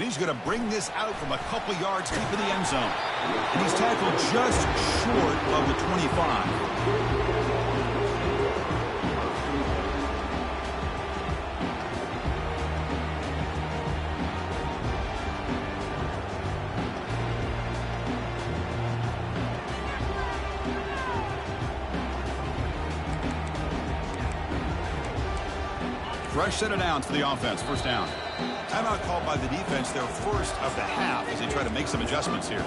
And he's going to bring this out from a couple yards deep in the end zone. And he's tackled just short of the 25. Fresh set of downs for the offense. First down. Timeout called by the defense, their first of the half, as they try to make some adjustments here.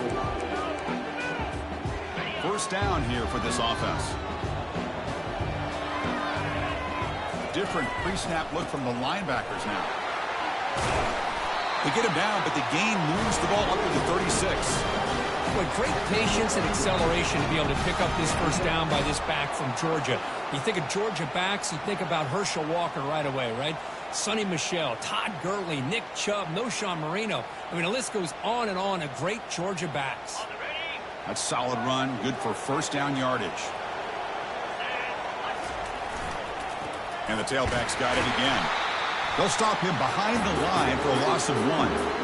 First down here for this offense. Different pre-snap look from the linebackers now. They get him down, but the gain moves the ball up to the 36. With great patience and acceleration to be able to pick up this first down by this back from Georgia. You think of Georgia backs, you think about Herschel Walker right away, right? Sonny Michel, Todd Gurley, Nick Chubb, Noshawn Marino. I mean, the list goes on and on of great Georgia backs. That's solid run, good for first down yardage. And the tailback's got it again. They'll stop him behind the line for a loss of 1.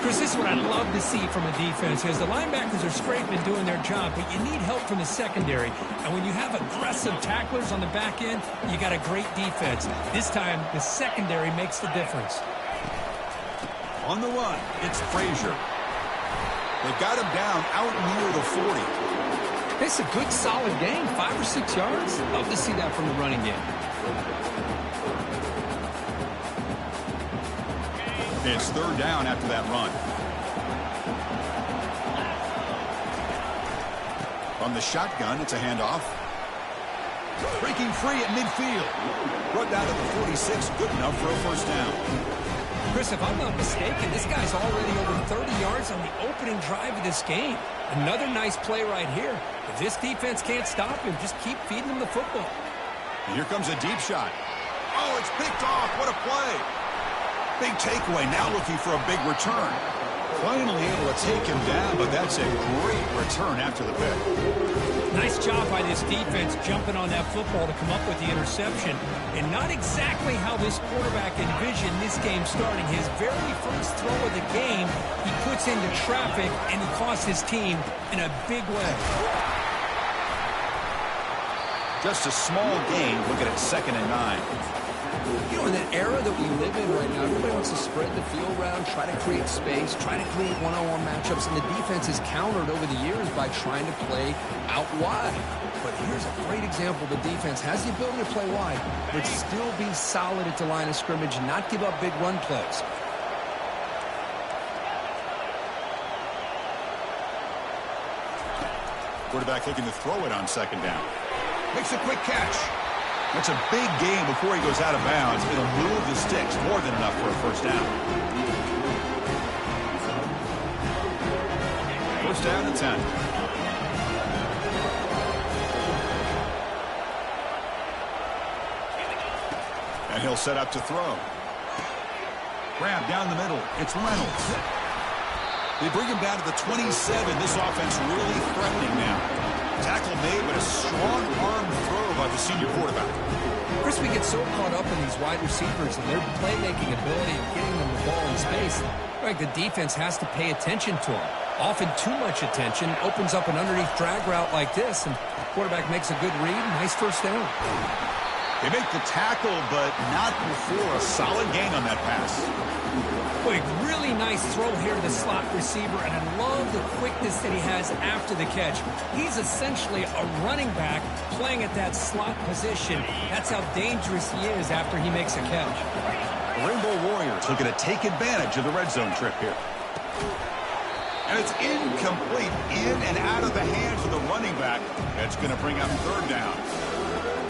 Chris, this is what I love to see from a defense, as the linebackers are scraping doing their job, but you need help from the secondary. And when you have aggressive tacklers on the back end, you got a great defense. This time, the secondary makes the difference. On the run, it's Frazier. They've got him down out near the 40. It's a good, solid game, 5 or 6 yards. Love to see that from the running game. It's third down after that run. From the shotgun, it's a handoff. Breaking free at midfield. Brought down to the 46, good enough for a first down. Chris, if I'm not mistaken, this guy's already over 30 yards on the opening drive of this game. Another nice play right here. If this defense can't stop him, just keep feeding him the football. And here comes a deep shot. Oh, it's picked off. What a play. Big takeaway, now looking for a big return. Finally able to take him down, but that's a great return after the pick. Nice job by this defense jumping on that football to come up with the interception. And not exactly how this quarterback envisioned this game starting. His very first throw of the game, he puts into traffic, and he costs his team in a big way. Just a small gain, looking at 2nd and 9. You know, in that era that we live in right now, everybody wants to spread the field around, try to create space, try to create one-on-one matchups, and the defense is countered over the years by trying to play out wide. But here's a great example. The defense has the ability to play wide, but still be solid at the line of scrimmage and not give up big run plays. Quarterback looking to throw it on 2nd down. Makes a quick catch. That's a big gain before he goes out of bounds. It'll move the sticks, more than enough for a first down. First down at 10. And he'll set up to throw. Grab down the middle. It's Reynolds. They bring him down to the 27. This offense really threatening now. Tackle made, but a strong arm throw by the senior quarterback. Chris, we get so caught up in these wide receivers and their playmaking ability and getting them the ball in space. Like the defense has to pay attention to them. Often too much attention opens up an underneath drag route like this, and the quarterback makes a good read. Nice first down. They make the tackle, but not before a solid gain on that pass. Boy, really nice throw here to the slot receiver, and I love the quickness that he has after the catch. He's essentially a running back playing at that slot position. That's how dangerous he is after he makes a catch. The Rainbow Warriors looking to take advantage of the red zone trip here. And it's incomplete, in and out of the hands of the running back. That's going to bring up third down.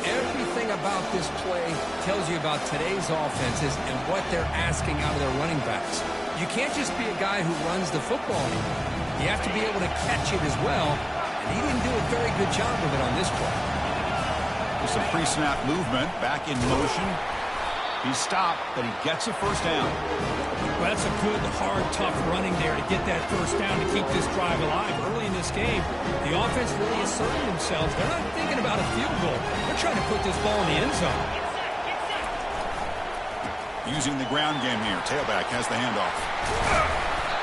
Everything about this play tells you about today's offenses and what they're asking out of their running backs. You can't just be a guy who runs the football anymore. You have to be able to catch it as well, and he didn't do a very good job of it on this play. There's some pre-snap movement, back in motion. He's stopped, but he gets a first down. Well, that's a good, hard, tough running there to get that first down to keep this drive alive. Early in this game, the offense really asserting themselves. They're not thinking about a field goal. They're trying to put this ball in the end zone. Using the ground game here. Tailback has the handoff.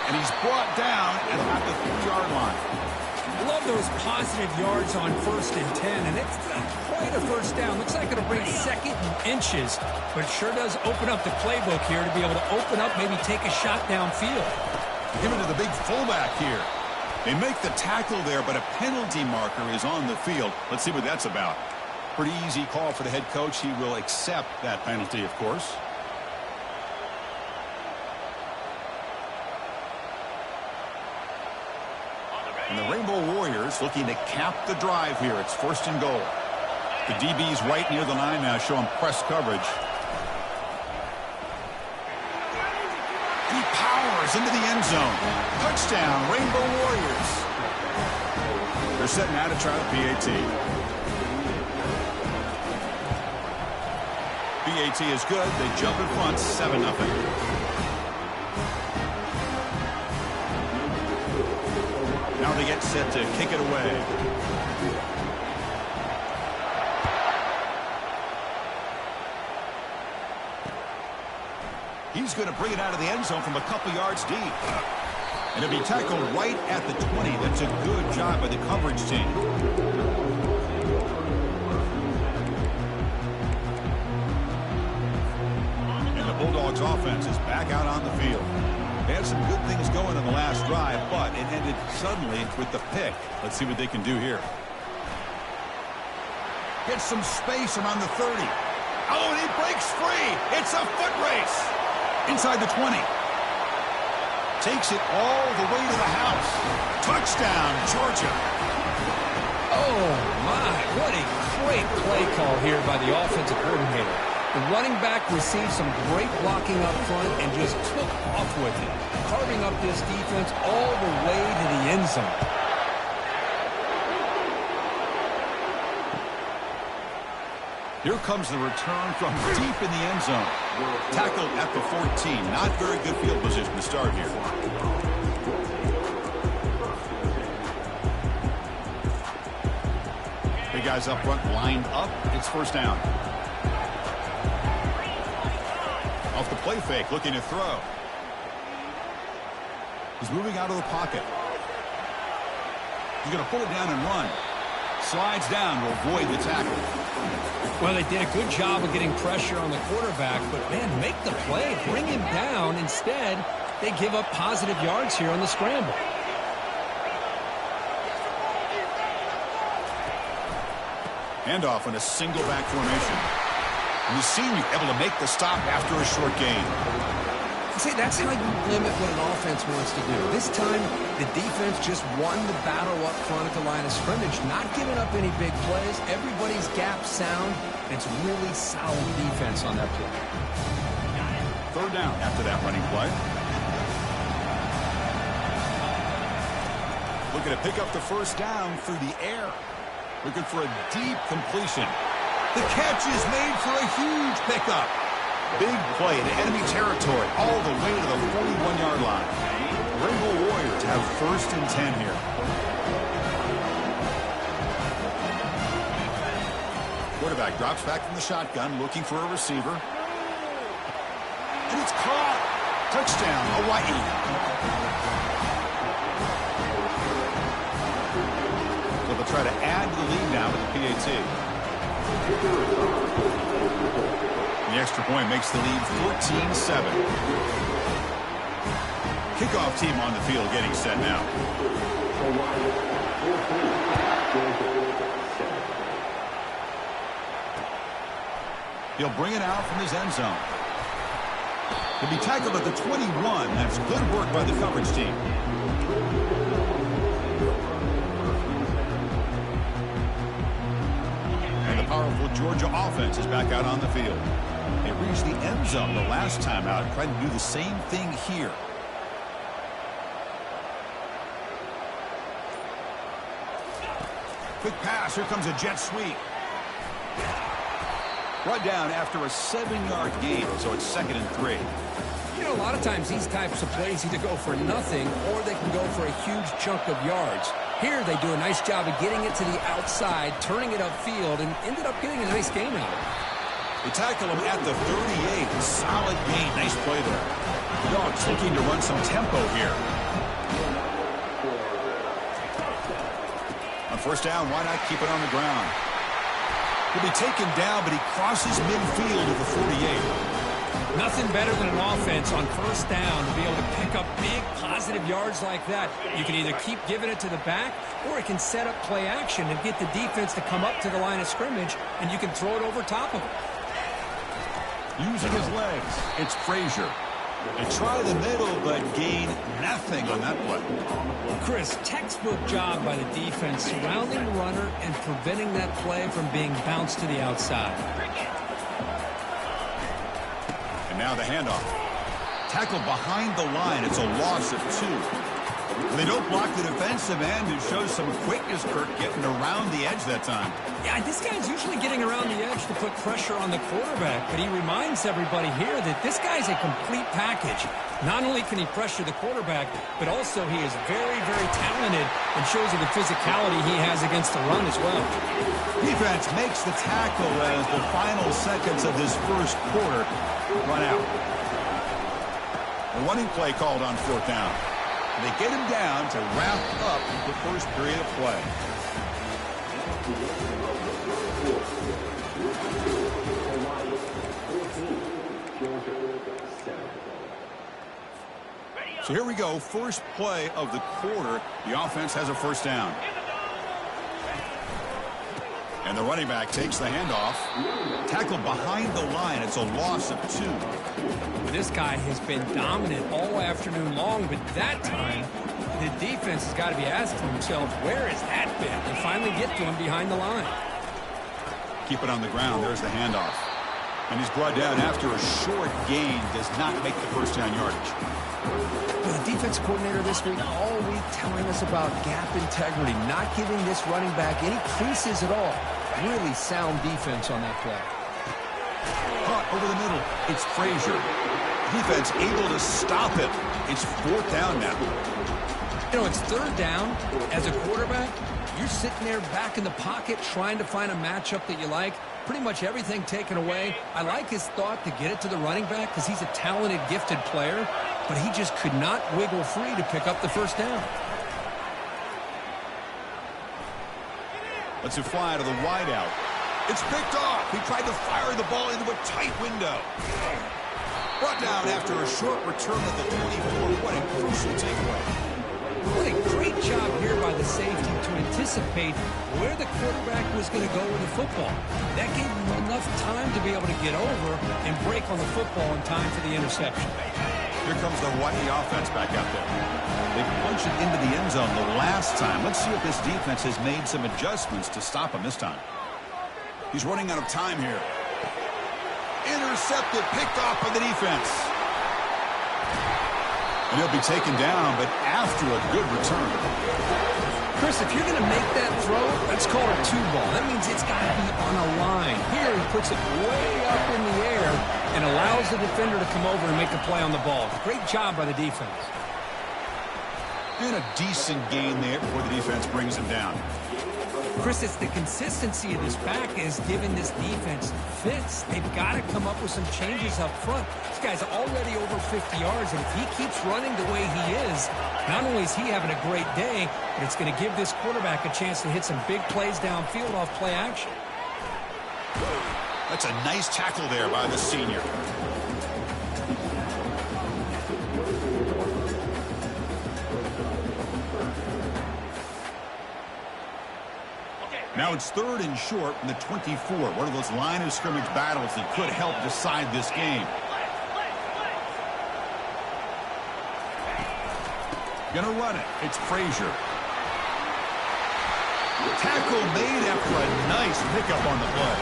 And he's brought down at about the 3-yard line. I love those positive yards on 1st and 10, and it's not quite a first down. Looks like it'll bring 2nd and inches, but it sure does open up the playbook here to be able to open up, maybe take a shot downfield. Give it to the big fullback here. They make the tackle there, but a penalty marker is on the field. Let's see what that's about. Pretty easy call for the head coach. He will accept that penalty, of course. And the Rainbow Warriors looking to cap the drive here. It's 1st and goal. The DB's right near the line now, showing press coverage. He powers into the end zone. Touchdown, Rainbow Warriors. They're setting out to try the PAT. PAT is good. They jump in front, 7-0. Now they get set to kick it away. He's going to bring it out of the end zone from a couple yards deep. And it'll be tackled right at the 20. That's a good job by the coverage team. And the Bulldogs offense is back out on the field. They had some good things going in the last drive, but it ended suddenly with the pick. Let's see what they can do here. Gets some space around the 30. Oh, and he breaks free. It's a foot race. Inside the 20. Takes it all the way to the house. Touchdown, Georgia. Oh, my. What a great play call here by the offensive coordinator. The running back received some great blocking up front and just took off with it, carving up this defense all the way to the end zone. Here comes the return from deep in the end zone. Tackled at the 14. Not very good field position to start here. Big guys up front lined up. It's 1st down. Off the play fake, looking to throw. He's moving out of the pocket. He's going to pull it down and run. Slides down to avoid the tackle. Well, they did a good job of getting pressure on the quarterback, but, man, make the play. Bring him down. Instead, they give up positive yards here on the scramble. Handoff in a single back formation. And the senior able to make the stop after a short gain. See, that's how you limit what an offense wants to do. This time, the defense just won the battle up front at the line of scrimmage, not giving up any big plays. Everybody's gap sound. It's really solid defense on that play. 3rd down after that running play. Looking to pick up the 1st down through the air. Looking for a deep completion. The catch is made for a huge pickup. Big play into enemy territory all the way to the 41-yard line. Rainbow Warriors have 1st and 10 here. Quarterback drops back from the shotgun, looking for a receiver. And it's caught. Touchdown, Hawaii. So they'll try to add to the lead now with the PAT. The extra point makes the lead 14-7. Kickoff team on the field getting set now. He'll bring it out from his end zone. He'll be tackled at the 21. That's good work by the coverage team. And the powerful Georgia offense is back out on the field. They reached the end zone the last time out, trying to do the same thing here. Quick pass. Here comes a jet sweep. Brought down after a 7-yard gain, so it's 2nd and 3. You know, a lot of times these types of plays either go for nothing or they can go for a huge chunk of yards. Here they do a nice job of getting it to the outside, turning it upfield, and ended up getting a nice gain out of it. They tackle him at the 38. Solid gain. Nice play there. Dogs looking to run some tempo here. On first down, why not keep it on the ground? He'll be taken down, but he crosses midfield at the 48. Nothing better than an offense on first down to be able to pick up big positive yards like that. You can either keep giving it to the back, or it can set up play action and get the defense to come up to the line of scrimmage, and you can throw it over top of them. Using his legs, it's Frazier. They try the middle, but gain nothing on that play. Chris, textbook job by the defense surrounding the runner and preventing that play from being bounced to the outside. And now the handoff. Tackled behind the line. It's a loss of 2. They don't block the defensive end, who shows some quickness, Kirk, getting around the edge that time. Yeah, this guy's usually getting around the edge to put pressure on the quarterback, but he reminds everybody here that this guy's a complete package. Not only can he pressure the quarterback, but also he is very, very talented and shows you the physicality he has against the run as well. Defense makes the tackle as the final seconds of this first quarter run out. A running play called on fourth down. They get him down to wrap up the first period of play. So here we go. First play of the quarter. The offense has a first down. And the running back takes the handoff. Tackled behind the line. It's a loss of 2. This guy has been dominant all afternoon long, but that time, the defense has got to be asking themselves, where has that been? They finally get to him behind the line. Keep it on the ground. There's the handoff. And he's brought down after a short gain. Does not make the first down yardage. The defense coordinator this week all week telling us about gap integrity, not giving this running back any creases at all. Really sound defense on that play. Caught over the middle. It's Frazier. Defense able to stop it. It's fourth down now. You know, it's third down. As a quarterback, you're sitting there back in the pocket trying to find a matchup that you like. Pretty much everything taken away. I like his thought to get it to the running back because he's a talented, gifted player, but he just could not wiggle free to pick up the first down. Lets it fly to the wideout. It's picked off. He tried to fire the ball into a tight window. Brought down after a short return at the 24. What a crucial takeaway. What a great job here by the safety to anticipate where the quarterback was going to go with the football. That gave him enough time to be able to get over and break on the football in time for the interception. Here comes the Hawaii offense back out there. They punched it into the end zone the last time. Let's see if this defense has made some adjustments to stop him this time. He's running out of time here. Intercepted, picked off by the defense. And he'll be taken down, but after a good return. Chris, if you're going to make that throw, that's called a 2-ball. That means it's got to be on a line. Here, he puts it way up in the air and allows the defender to come over and make a play on the ball. Great job by the defense. And a decent gain there before the defense brings him down. Chris, it's the consistency of this back is giving this defense fits. They've got to come up with some changes up front. This guy's already over 50 yards, and if he keeps running the way he is, not only is he having a great day, but it's going to give this quarterback a chance to hit some big plays downfield off play action. That's a nice tackle there by the senior. Now it's third and short from the 24. One of those line of scrimmage battles that could help decide this game. Gonna run it. It's Frazier. Tackle made after a nice pickup on the play.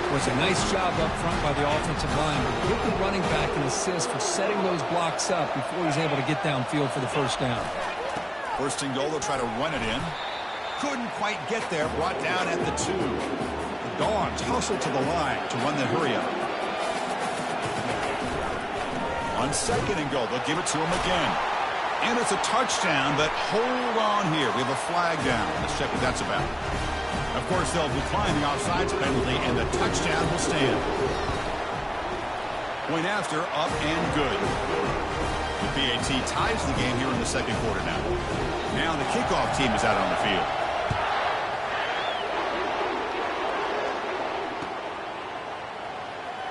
It was a nice job up front by the offensive line. Give the running back an assist for setting those blocks up before he's able to get downfield for the first down. First and goal, they'll try to run it in. Couldn't quite get there, brought down at the 2. The Dogs hustle to the line to run the hurry-up. On second and goal, they'll give it to him again. And it's a touchdown, but hold on here. We have a flag down. Let's check what that's about. Of course, they'll decline the offsides penalty, and the touchdown will stand. Point after, up and good. The PAT ties the game here in the second quarter now. Now the kickoff team is out on the field.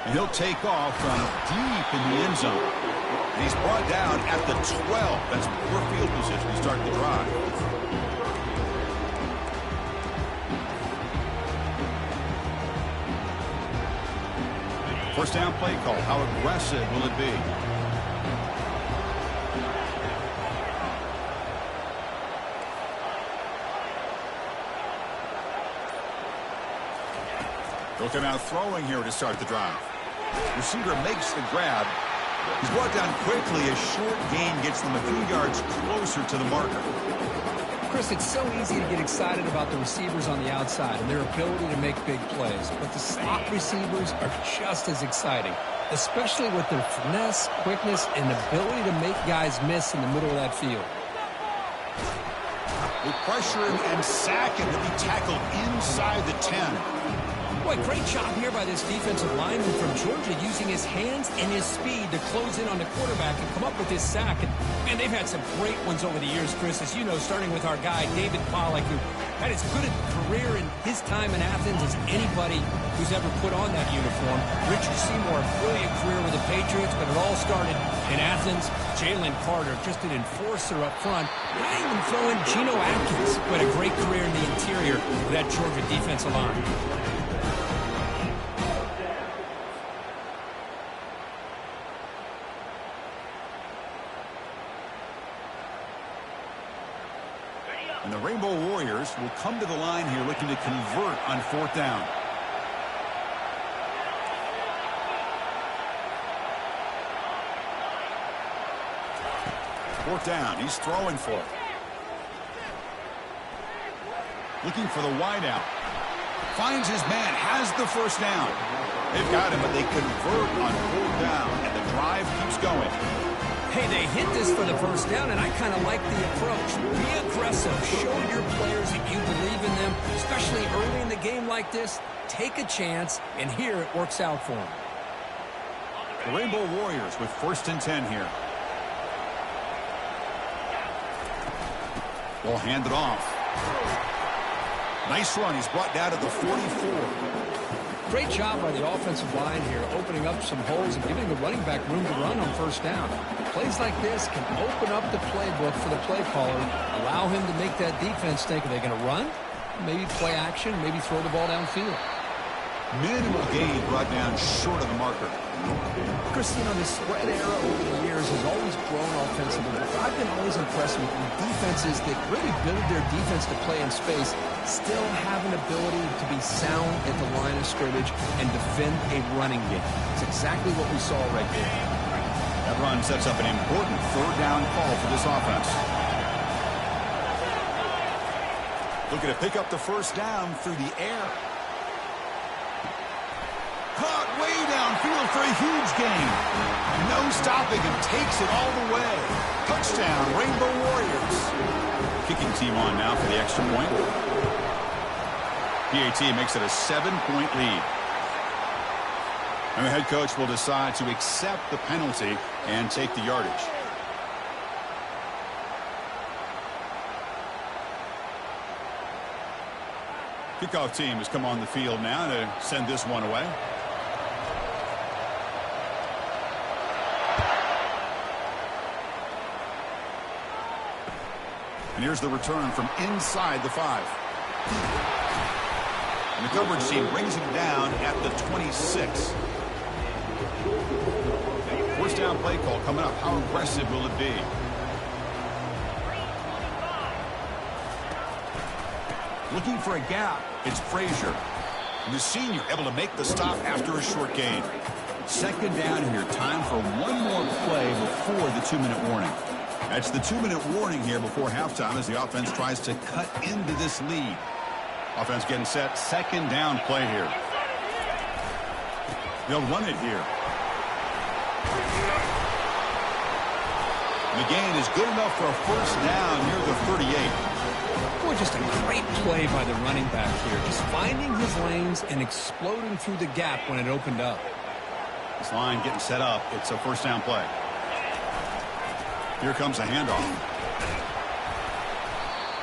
And he'll take off from deep in the end zone. And he's brought down at the 12. That's poor field position to start the drive. First down play call. How aggressive will it be? They'll come out throwing here to start the drive. Receiver makes the grab. He's brought down quickly. A short gain gets them a few yards closer to the marker. Chris, it's so easy to get excited about the receivers on the outside and their ability to make big plays. But the slot receivers are just as exciting, especially with their finesse, quickness, and ability to make guys miss in the middle of that field. They pressure him and sack him to be tackled inside the 10. Boy, great job here by this defensive lineman from Georgia using his hands and his speed to close in on the quarterback and come up with this sack. And, man, they've had some great ones over the years, Chris, as you know, starting with our guy, David Pollack, who had as good a career in his time in Athens as anybody who's ever put on that uniform. Richard Seymour, a brilliant career with the Patriots, but it all started in Athens. Jalen Carter, just an enforcer up front. And I even throw in Geno Atkins, who had a great career in the interior of that Georgia defensive line. And the Rainbow Warriors will come to the line here looking to convert on fourth down. Fourth down. He's throwing for it. Looking for the wideout. Finds his man. Has the first down. They've got him, but they convert on fourth down. And the drive keeps going. Hey, they hit this for the first down, and I kind of like the approach. Be aggressive. Show your players that you believe in them, especially early in the game like this. Take a chance, and here it works out for them. The Rainbow Warriors with first and 10 here. Will hand it off. Nice run. He's brought down to the 44. Great job by the offensive line here, opening up some holes and giving the running back room to run on first down. Plays like this can open up the playbook for the play caller, allow him to make that defense think, are they going to run? Maybe play action, maybe throw the ball downfield. Minimal gain brought down short of the marker. Chris, you know, the spread era over the years has always grown offensively. I've been always impressed with defenses that really build their defense to play in space, still have an ability to be sound at the line of scrimmage and defend a running game. It's exactly what we saw right there. That run sets up an important third down call for this offense. Looking to pick up the first down through the air. Caught way downfield for a huge gain. No stopping him. Takes it all the way. Touchdown, Rainbow Warriors. Kicking team on now for the extra point. PAT makes it a 7-point lead. And the head coach will decide to accept the penalty and take the yardage. Kickoff team has come on the field now to send this one away. And here's the return from inside the 5. And the coverage team brings him down at the 26. First down play call coming up. How aggressive will it be? Looking for a gap. It's Frazier. And the senior able to make the stop after a short gain. Second down here. Time for one more play before the 2-minute warning. That's the 2-minute warning here before halftime as the offense tries to cut into this lead. Offense getting set. Second down play here. They'll run it here. And the gain is good enough for a first down near the 38. Boy, just a great play by the running back here. Just finding his lanes and exploding through the gap when it opened up. This line getting set up. It's a first down play. Here comes a handoff.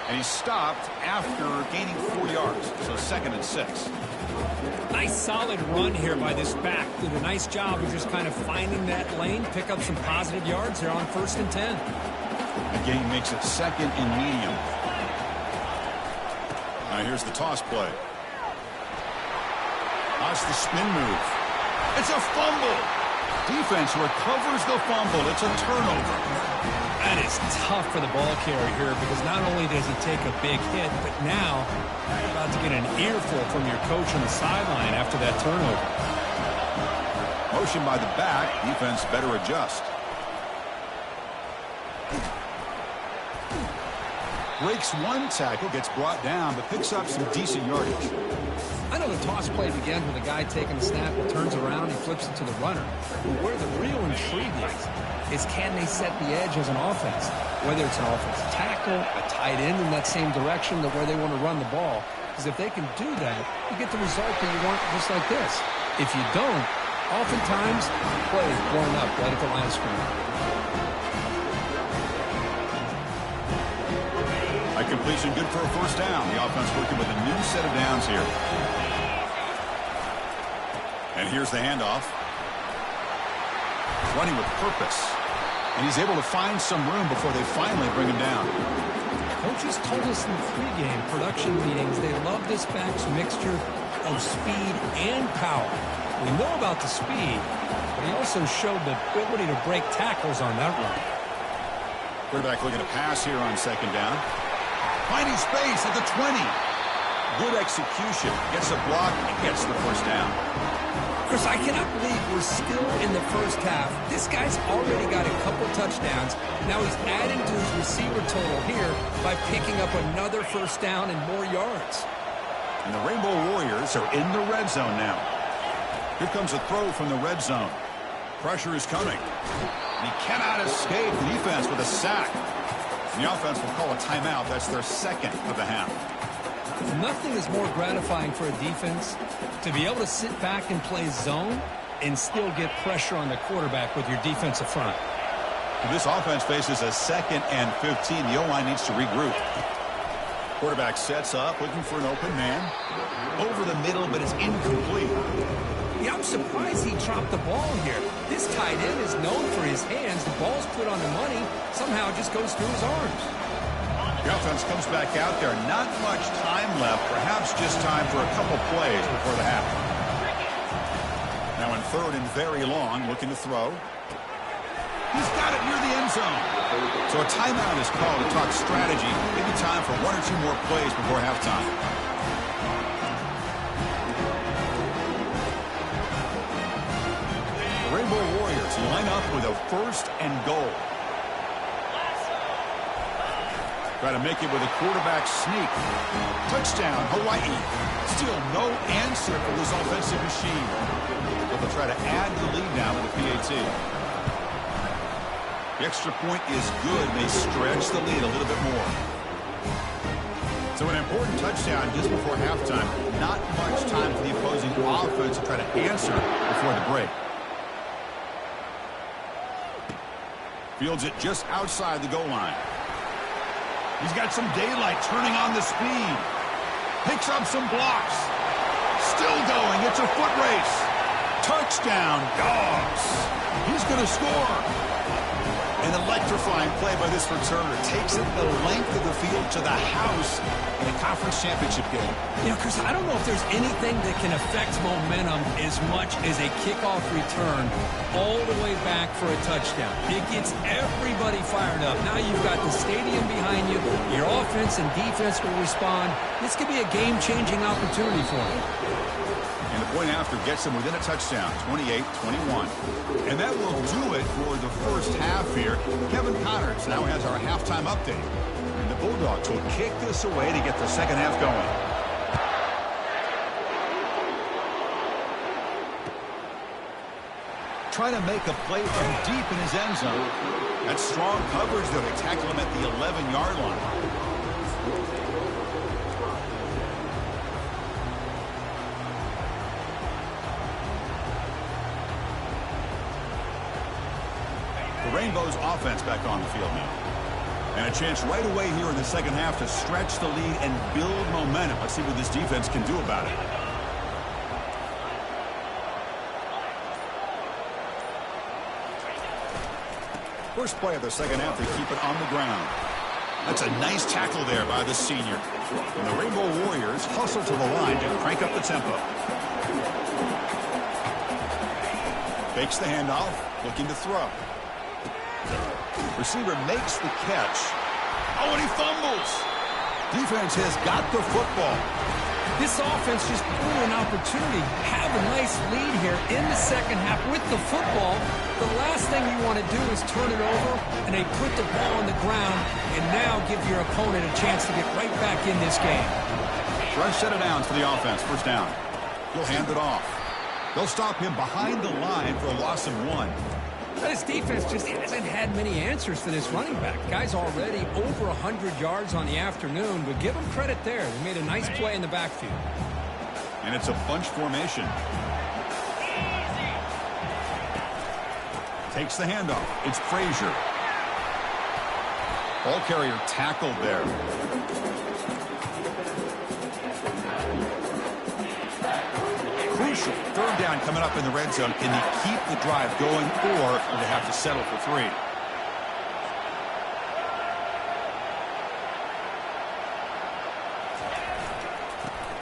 And he's stopped after gaining 4 yards. So 2nd and 6. Nice solid run here by this back. Did a nice job of just kind of finding that lane, pick up some positive yards there on 1st and 10. The game makes it 2nd and medium. Now here's the toss play. That's the spin move. It's a fumble. Defense recovers the fumble. It's a turnover. That is tough for the ball carrier here because not only does he take a big hit, but now you're about to get an earful from your coach on the sideline after that turnover. Motion by the back. Defense better adjust. Breaks one tackle, gets brought down, but picks up some decent yardage. I know the toss play begins with a guy taking the snap and turns around, he flips it to the runner. But where the real intrigue is can they set the edge as an offense? Whether it's an offensive tackle, a tight end in that same direction that where they want to run the ball. Because if they can do that, you get the result that you want just like this. If you don't, oftentimes, play is blown up right at the line of scrimmage. A completion good for a first down. The offense working with a new set of downs here. And here's the handoff. Running with purpose. And he's able to find some room before they finally bring him down. Coaches told us in the pregame production meetings they love this back's mixture of speed and power. We know about the speed, but he also showed the ability to break tackles on that run. Quarterback looking to pass here on 2nd down. Finding space at the 20. Good execution. Gets a block and gets the first down. Chris, I cannot believe we're still in the first half. This guy's already got a couple touchdowns. Now he's adding to his receiver total here by picking up another first down and more yards. And the Rainbow Warriors are in the red zone now. Here comes a throw from the red zone. Pressure is coming. And he cannot escape the defense with a sack. And the offense will call a timeout. That's their 2nd of the half. Nothing is more gratifying for a defense to be able to sit back and play zone and still get pressure on the quarterback with your defensive front. This offense faces a 2nd and 15. The O-line needs to regroup. Quarterback sets up, looking for an open man. Over the middle, but it's incomplete. Yeah, I'm surprised he dropped the ball here. This tight end is known for his hands. The ball's put on the money. Somehow it just goes through his arms. The offense comes back out there. Not much time left. Perhaps just time for a couple plays before the half. Now in 3rd and very long, looking to throw. He's got it near the end zone. So a timeout is called to talk strategy. Maybe time for 1 or 2 more plays before halftime. The Rainbow Warriors line up with a 1st and goal. Try to make it with a quarterback sneak. Touchdown, Hawaii. Still no answer for this offensive machine. But they'll try to add the lead now with the PAT. The extra point is good. They stretch the lead a little bit more. So an important touchdown just before halftime. Not much time for the opposing offense to try to answer before the break. Fields it just outside the goal line. He's got some daylight turning on the speed. Picks up some blocks. Still going. It's a foot race. Touchdown, Dogs. He's going to score. An electrifying play by this returner. Takes it the length of the field to the house in a conference championship game. You know, Chris, I don't know if there's anything that can affect momentum as much as a kickoff return all the way back for a touchdown. It gets everybody fired up. Now you've got the stadium behind you. Your offense and defense will respond. This could be a game-changing opportunity for them. And the point after gets them within a touchdown, 28-21. And that will do it for the first half here. Kevin Connors now has our halftime update. And the Bulldogs will kick this away to get the second half going. Trying to make a play from deep in his end zone. That's strong coverage, though. They tackle him at the 11-yard line. The Rainbows offense back on the field now. And a chance right away here in the second half to stretch the lead and build momentum. Let's see what this defense can do about it. First play of the second half, they keep it on the ground. That's a nice tackle there by the senior. And the Rainbow Warriors hustle to the line to crank up the tempo. Fakes the handoff, looking to throw. Receiver makes the catch. Oh, and he fumbles. Defense has got the football. This offense just blew an opportunity. Have a nice lead here in the second half with the football. The last thing you want to do is turn it over, and they put the ball on the ground, and now give your opponent a chance to get right back in this game. Fresh set of downs for the offense. First down. He'll hand it off. They'll stop him behind the line for a loss of 1. This defense just hasn't had many answers for this running back. Guy's already over 100 yards on the afternoon, but give him credit there. They made a nice play in the backfield. And it's a bunch formation. Takes the handoff. It's Frazier. Ball carrier tackled there. Crucial. Third down coming up in the red zone. Can they keep the drive going, or will they have to settle for 3?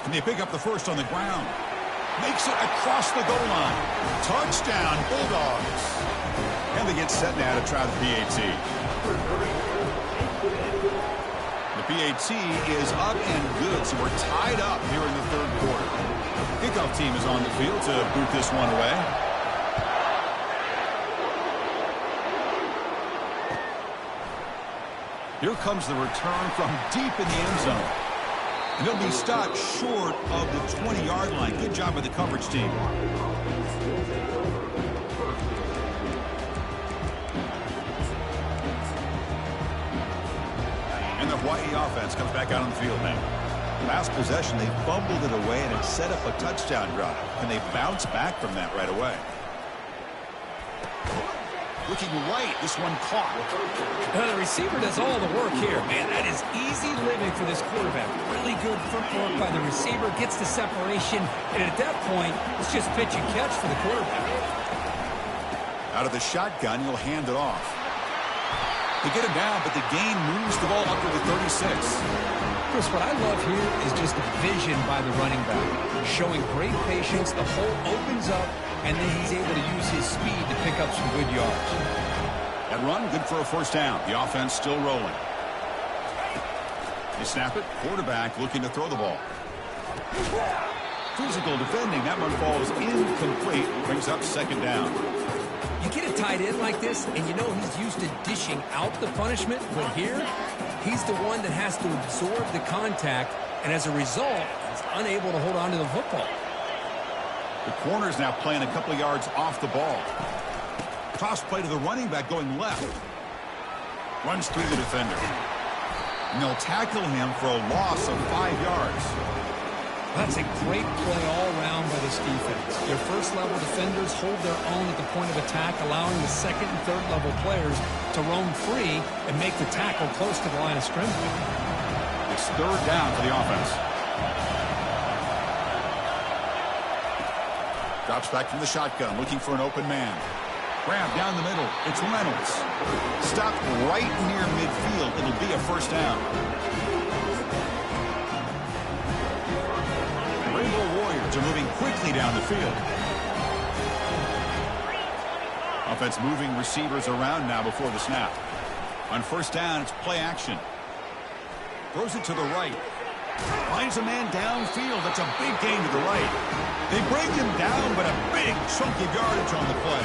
And they pick up the first on the ground. Makes it across the goal line. Touchdown, Bulldogs. And they get set now to try the PAT. The PAT is up and good, so we're tied up here in the third quarter. Kickoff team is on the field to boot this one away. Here comes the return from deep in the end zone. And he'll be stopped short of the 20-yard line. Good job by the coverage team. And the Hawaii offense comes back out on the field now. Last possession, they fumbled it away, and it set up a touchdown drive. And they bounce back from that right away. Looking right, this one caught. The receiver does all the work here, man. That is easy living for this quarterback. Really good footwork by the receiver, gets the separation, and at that point, it's just pitch and catch for the quarterback. Out of the shotgun, he'll hand it off. They get him down, but the gain moves the ball up to the 36. Chris, what I love here is just the vision by the running back. Showing great patience, the hole opens up, and then he's able to use his speed to pick up some good yards. That run, good for a first down. The offense still rolling. They snap it. Quarterback looking to throw the ball. Physical defending. That one falls incomplete. Brings up second down. You get a tight end like this, and you know he's used to dishing out the punishment, but here, he's the one that has to absorb the contact, and as a result, he's unable to hold on to the football. The corner's now playing a couple of yards off the ball. Toss play to the running back going left. Runs through the defender. And they'll tackle him for a loss of 5 yards. That's a great play all around by this defense. Their first-level defenders hold their own at the point of attack, allowing the second and third-level players to roam free and make the tackle close to the line of scrimmage. It's third down for the offense. Drops back from the shotgun, looking for an open man. Grab down the middle. It's Reynolds. Stopped right near midfield. It'll be a first down. The Rainbow Warriors are moving quickly down the field. Offense moving receivers around now before the snap. On first down, it's play action. Throws it to the right. Finds a man downfield. That's a big gain to the right. They bring him down, but a big chunk of yardage on the play.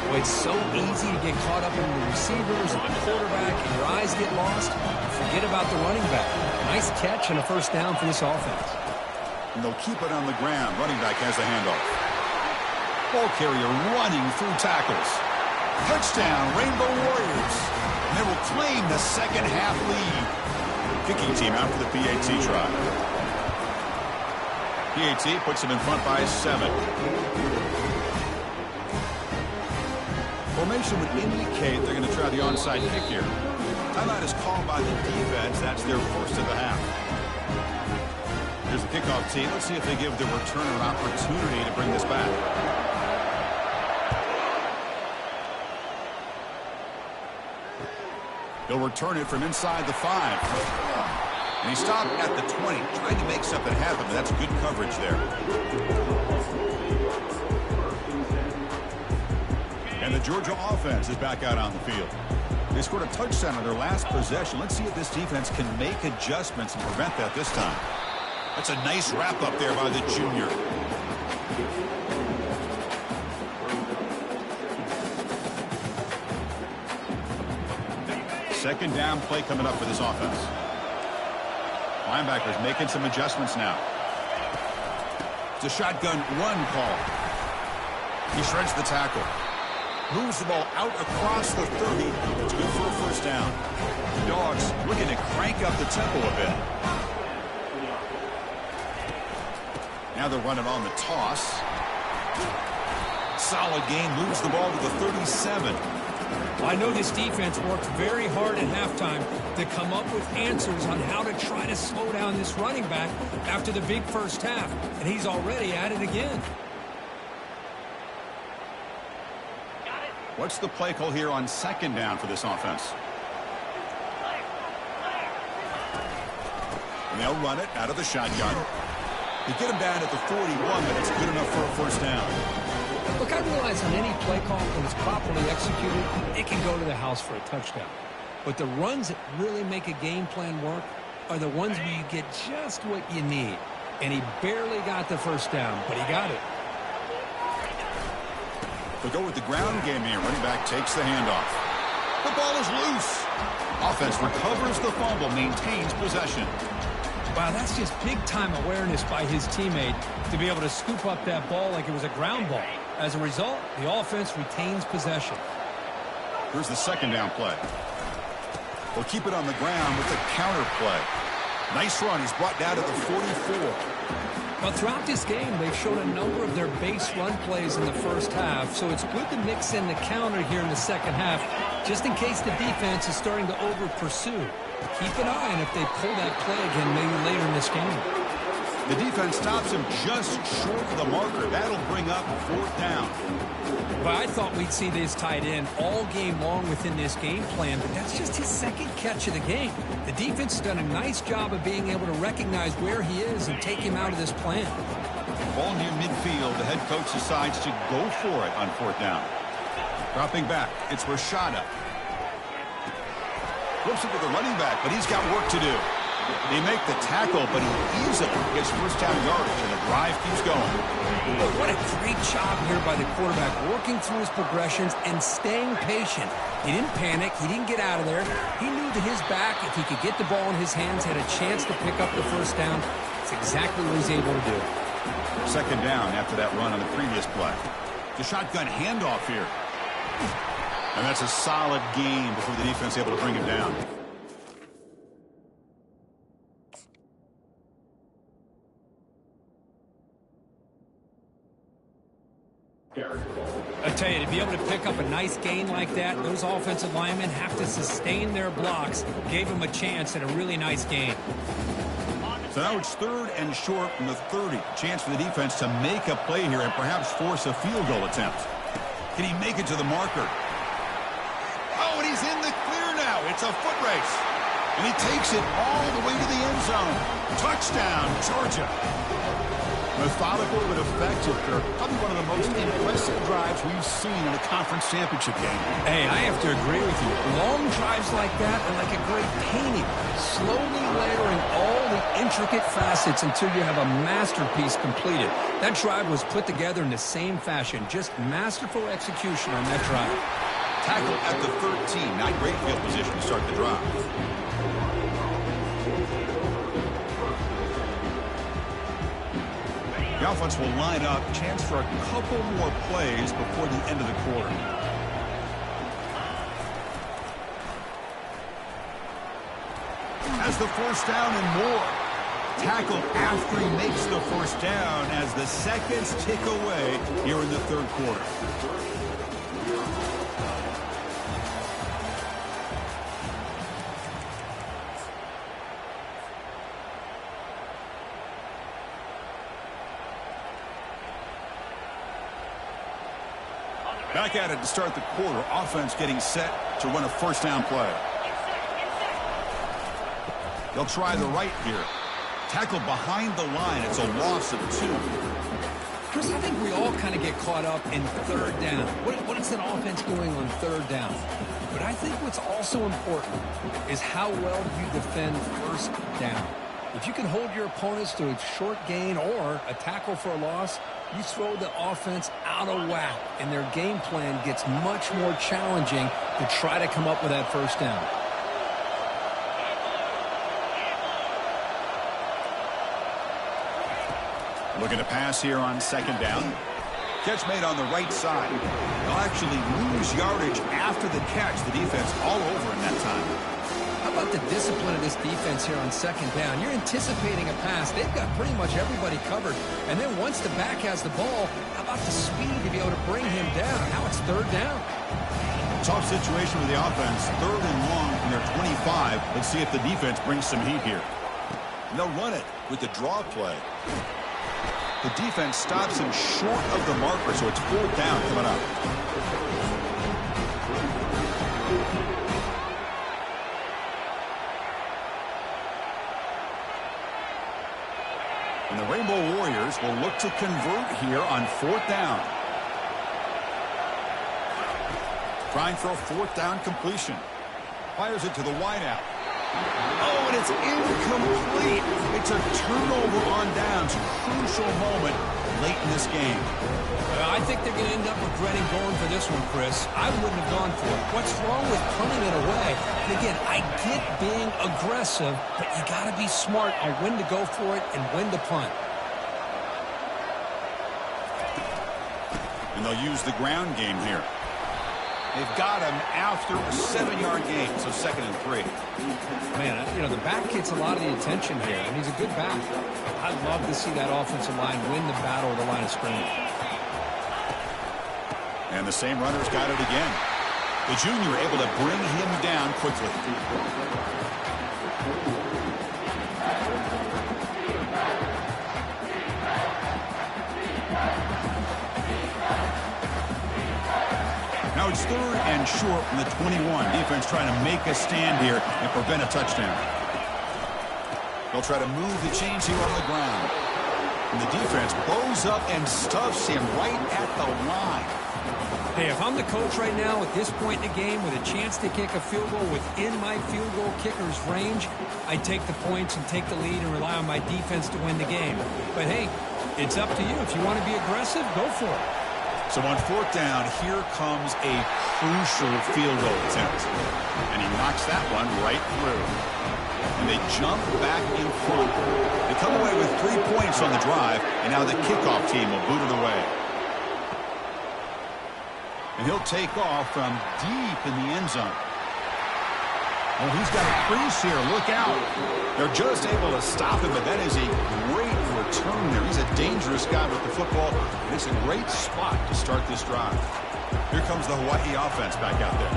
Well, it's so easy to get caught up in the receivers and the quarterback, and your eyes get lost. Forget about the running back. Nice catch and a first down for this offense. And they'll keep it on the ground. Running back has the handoff. Ball carrier running through tackles. Touchdown, Rainbow Warriors. And they will claim the second half lead. Kicking team out for the PAT try. PAT puts them in front by 7. formation would indicate they're going to try the onside kick here. Timeout is called by the defense. That's their first of the half. Here's the kickoff team. Let's see if they give the returner an opportunity to bring this back. He'll return it from inside the 5. And he stopped at the 20, trying to make something happen. But that's good coverage there. And the Georgia offense is back out on the field. They scored a touchdown on their last possession. Let's see if this defense can make adjustments and prevent that this time. That's a nice wrap up there by the junior. Second down play coming up for this offense. Linebackers making some adjustments now. It's a shotgun run call. He shreds the tackle. Moves the ball out across the 30. It's good for a first down. The Dogs looking to crank up the tempo a bit. Now they're running on the toss. Solid gain. Moves the ball to the 37. I know this defense worked very hard at halftime to come up with answers on how to try to slow down this running back after the big first half. And he's already at it again. What's the play call here on second down for this offense? And they'll run it out of the shotgun. They get him down at the 41, but it's good enough for a first down. Look, I realize on any play call, when it's properly executed, it can go to the house for a touchdown. But the runs that really make a game plan work are the ones where you get just what you need. And he barely got the first down, but he got it. They'll go with the ground game here. Running back takes the handoff. The ball is loose. Offense recovers the fumble, maintains possession. Wow, that's just big-time awareness by his teammate to be able to scoop up that ball like it was a ground ball. As a result, the offense retains possession. Here's the second down play. They'll keep it on the ground with the counter play. Nice run. He's brought down to the 44. Well, throughout this game, they've shown a number of their base run plays in the first half, so it's good to mix in the counter here in the second half, just in case the defense is starting to over-pursue. Keep an eye on if they pull that play again maybe later in this game. The defense stops him just short of the marker. That'll bring up fourth down. But I thought we'd see this tied in all game long within this game plan, but that's just his second catch of the game. The defense has done a nice job of being able to recognize where he is and take him out of this plan. Ball near midfield. The head coach decides to go for it on fourth down. Dropping back. It's Rashada. Flips it to the running back, but he's got work to do. They make the tackle, but he easily gets first down yardage, and the drive keeps going. Well, what a great job here by the quarterback, working through his progressions and staying patient. He didn't panic. He didn't get out of there. He knew that his back, if he could get the ball in his hands, had a chance to pick up the first down. It's exactly what he's able to do. Second down after that run on the previous play. The shotgun handoff here. And that's a solid gain before the defense is able to bring him down. I tell you, to be able to pick up a nice gain like that, those offensive linemen have to sustain their blocks. Gave him a chance at a really nice gain. So now it's third and short from the 30. Chance for the defense to make a play here and perhaps force a field goal attempt. Can he make it to the marker? Oh, and he's in the clear now. It's a foot race. And he takes it all the way to the end zone. Touchdown, Georgia. Methodical but effective. They're probably one of the most impressive drives we've seen in a conference championship game. Hey, I have to agree with you. Long drives like that are like a great painting. Slowly layering all the intricate facets until you have a masterpiece completed. That drive was put together in the same fashion. Just masterful execution on that drive. Tackle at the 13. Not great field position to start the drive. The offense will line up. Chance for a couple more plays before the end of the quarter. Has the first down and more. Tackle after he makes the first down as the seconds tick away here in the third quarter. Back at it to start the quarter. Offense getting set to run a first down play. They'll try the right here. Tackled behind the line. It's a loss of 2. Chris, I think we all kind of get caught up in third down. What is that offense doing on third down? But I think what's also important is how well you defend first down. If you can hold your opponents to a short gain or a tackle for a loss, you throw the offense out of whack, and their game plan gets much more challenging to try to come up with that first down. Looking to pass here on second down. Catch made on the right side. They'll actually lose yardage after the catch. The defense all over in that time. How about the discipline of this defense here on second down? You're anticipating a pass. They've got pretty much everybody covered. And then once the back has the ball, how about the speed to be able to bring him down? Now it's third down. Tough situation with the offense. Third and long from their 25. Let's see if the defense brings some heat here. And they'll run it with the draw play. The defense stops him short of the marker, so it's fourth down coming up. And the Rainbow Warriors will look to convert here on fourth down. Trying for a fourth down completion. Fires it to the wideout. Oh, and it's incomplete. It's a turnover on downs. Crucial moment late in this game. I think they're going to end up regretting going for this one, Chris. I wouldn't have gone for it. What's wrong with punting it away? And again, I get being aggressive, but you got to be smart on when to go for it and when to punt. And they'll use the ground game here. They've got him after a 7-yard gain, so 2nd and 3. Man, you know, the back gets a lot of the attention here, and he's a good back. I'd love to see that offensive line win the battle of the line of scrimmage. And the same runner's got it again. The junior able to bring him down quickly. Now it's third and short from the 21. Defense trying to make a stand here and prevent a touchdown. They'll try to move the chains here on the ground. And the defense bows up and stuffs him right at the line. Hey, if I'm the coach right now at this point in the game with a chance to kick a field goal within my field goal kicker's range, I take the points and take the lead and rely on my defense to win the game. But hey, it's up to you. If you want to be aggressive, go for it. So on fourth down, here comes a crucial field goal attempt. And he knocks that one right through. And they jump back in front. They come away with 3 points on the drive, and now the kickoff team will boot it away. And he'll take off from deep in the end zone. Oh, he's got a crease here. Look out. They're just able to stop him, but that is a great return there. He's a dangerous guy with the football, and it's a great spot to start this drive. Here comes the Hawaii offense back out there.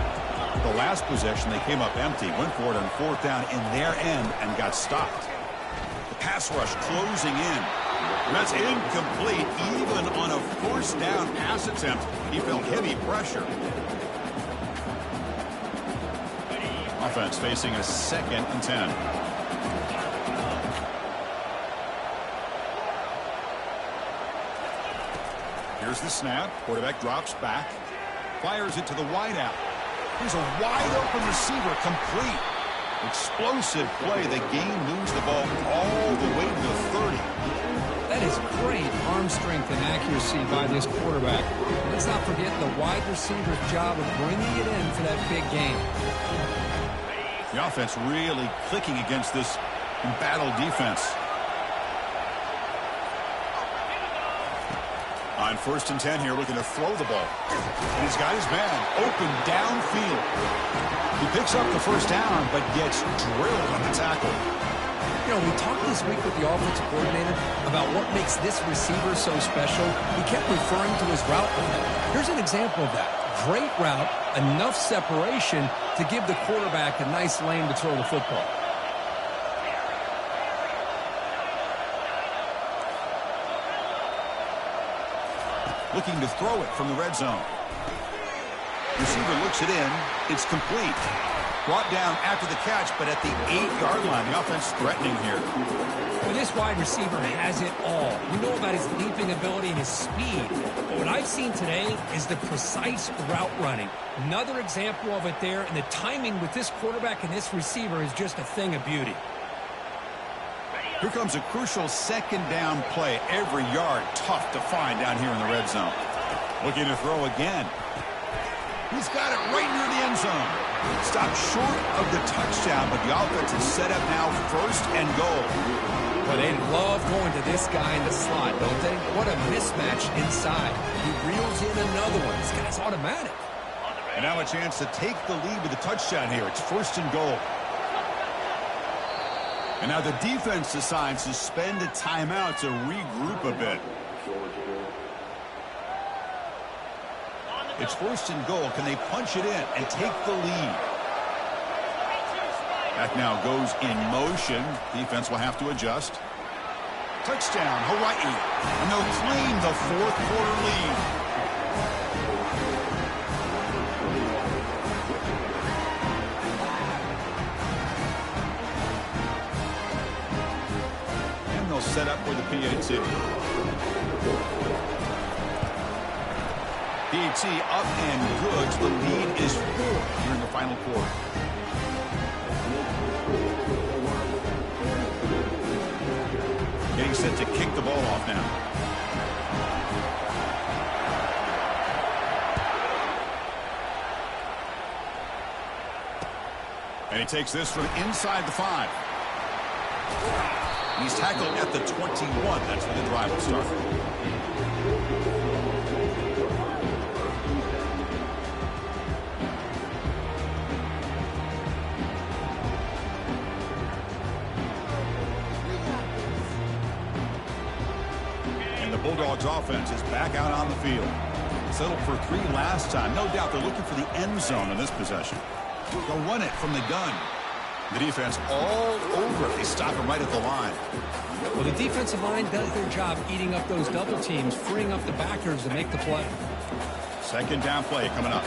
The last possession, they came up empty, went for it on fourth down in their end and got stopped. The pass rush closing in. And that's incomplete. Even on a first down pass attempt, he felt heavy pressure. Offense facing a 2nd and 10. Here's the snap. Quarterback drops back. Fires it to the wideout. Here's a wide open receiver, complete. Explosive play. The game moves the ball all the way to the 30. That is great arm strength and accuracy by this quarterback. Let's not forget the wide receiver's job of bringing it in for that big game. The offense really clicking against this embattled defense. On 1st and 10 here, looking to throw the ball. And he's got his man open downfield. He picks up the first down, but gets drilled on the tackle. You know, we talked this week with the offensive coordinator about what makes this receiver so special. He kept referring to his route running. Here's an example of that. Great route, enough separation to give the quarterback a nice lane to throw the football. Looking to throw it from the red zone. Receiver looks it in. It's complete. Brought down after the catch, but at the 8-yard line. The offense threatening here. Well, this wide receiver has it all. We know about his leaping ability and his speed. But what I've seen today is the precise route running. Another example of it there, and the timing with this quarterback and this receiver is just a thing of beauty. Here comes a crucial second down play. Every yard tough to find down here in the red zone. Looking to throw again. He's got it right near the end zone. Stopped short of the touchdown, but the offense is set up now, first and goal. Well, they love going to this guy in the slot, don't they? What a mismatch inside. He reels in another one. This guy's automatic. And now a chance to take the lead with a touchdown here. It's first and goal. And now the defense decides to spend a timeout to regroup a bit. It's first and goal. Can they punch it in and take the lead? That now goes in motion. Defense will have to adjust. Touchdown, Hawaii. And they'll claim the fourth quarter lead. And they'll set up for the PAT. PAT up and good. The lead is 4 here in the final quarter. Getting set to kick the ball off now. And he takes this from inside the 5. He's tackled at the 21. That's where the drive will start. Bulldogs offense is back out on the field. Settled for 3 last time. No doubt they're looking for the end zone in this possession. They'll run it from the gun. The defense all over. They stop him right at the line. Well, the defensive line does their job eating up those double teams, freeing up the backers to make the play. Second down play coming up.